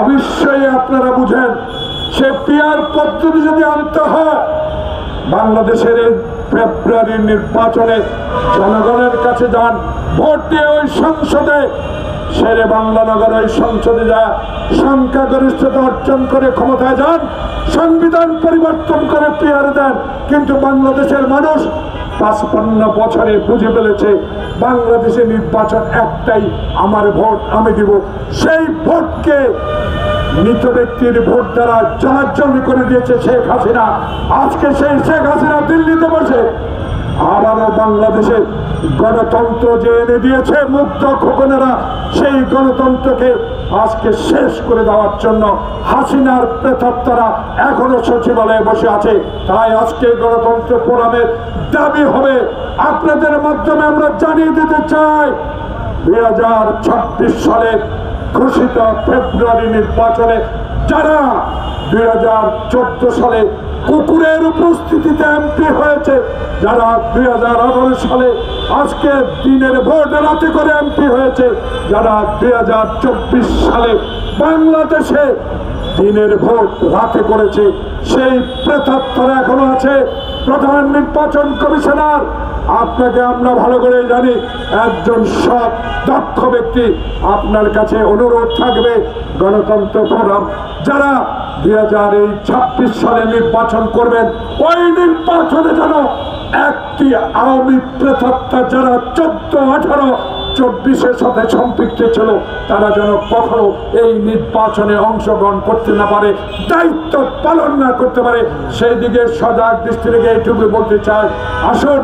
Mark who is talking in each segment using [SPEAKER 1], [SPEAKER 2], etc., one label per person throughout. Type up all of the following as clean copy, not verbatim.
[SPEAKER 1] অবশ্যই আপনারা বুঝেন সে পিয়ার পদ্ধতি যদি আনতে হয় বাংলাদেশের ফেব্রুয়ারির নির্বাচনে জনগণের কাছে যান, ভোট দিয়ে ওই সংসদে শেরে বাংলা নগর ওই সংসদে যা সংখ্যাগরিষ্ঠতা অর্জন করে ক্ষমতায় যান, সংবিধান পরিবর্তন করে পিয়ার দেন। কিন্তু বাংলাদেশের মানুষ ৫৫ বছরে বুঝে ফেলেছে বাংলাদেশের নির্বাচন একটাই, আমার ভোট আমি দিব। সেই ভোটকে মৃত ব্যক্তির ভোট দ্বারা জলাজ্জলি করে দিয়েছে শেখ হাসিনা। আজকে সেই শেখ হাসিনা দিল্লিতে বসে আবারও বাংলাদেশে গণতন্ত্র যে এনে দিয়েছে মুক্ত খোকনেরা, সেই গণতন্ত্রকে আজকে শেষ করে দেওয়ার জন্য হাসিনার প্রেতাত্মারা এখনো সচিবালয়ে বসে আছে। তাই আজকে গণতন্ত্র ফোরামের দাবি হবে, আপনাদের মাধ্যমে আমরা জানিয়ে দিতে চাই 2026 সালে ঘোষিত ফেব্রুয়ারি নির্বাচনে যারা 2014 সালে কুকুরের উপস্থিতিতে এমপি হয়েছে, যারা 2018 সালে আজকে দিনের ভোট রাতে করে এমপি হয়েছে, যারা 2024 সালে বাংলাদেশে দিনের ভোট রাতে করেছে, সেই প্রেতাত্মারা এখনো আছে। প্রধান নির্বাচন কমিশনার, আপনাকে আমরা ভালো করে জানি, একজন সৎ দক্ষ ব্যক্তি। আপনার কাছে অনুরোধ থাকবে গণতন্ত্র ফোরাম যারা 2026 সালে নির্বাচন করবেন, ওই নির্বাচনে যেন একটি আওয়ামী প্রেতাত্মা যারা 14, 18, 24-এর সাথে সম্পৃক্ত ছিল তারা যেন কখনো এই নির্বাচনে অংশগ্রহণ করতে না পারে, দায়িত্ব পালন না করতে পারে, সেই দিকে সজাগ দৃষ্টি রেখে এইটুকু বলতে চাই। আসুন,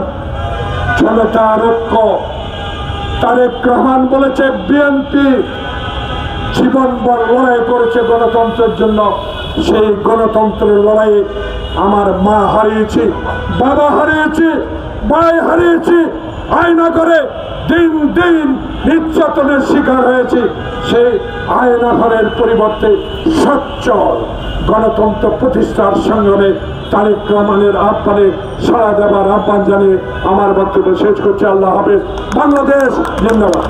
[SPEAKER 1] জনতার ঐক্য। তারেক রহমান বলেছে বিএনপি জীবনভর লড়াই করেছে গণতন্ত্রের জন্য। সেই গণতন্ত্রের লড়াইয়ে আমার মা হারিয়েছি, বাবা হারিয়েছি, ভাই হারিয়েছি, আয়না করে দিন দিন নির্যাতনের শিকার হয়েছি। সেই আয়না ঘরের পরিবর্তে সচ্চল গণতন্ত্র প্রতিষ্ঠার সংগ্রামে তারেক রহমানের আহ্বানে সাড়া দেওয়ার আহ্বান জানিয়ে আমার বক্তব্য শেষ করছি। আল্লাহ হাফেজ। বাংলাদেশ জিন্দাবাদ।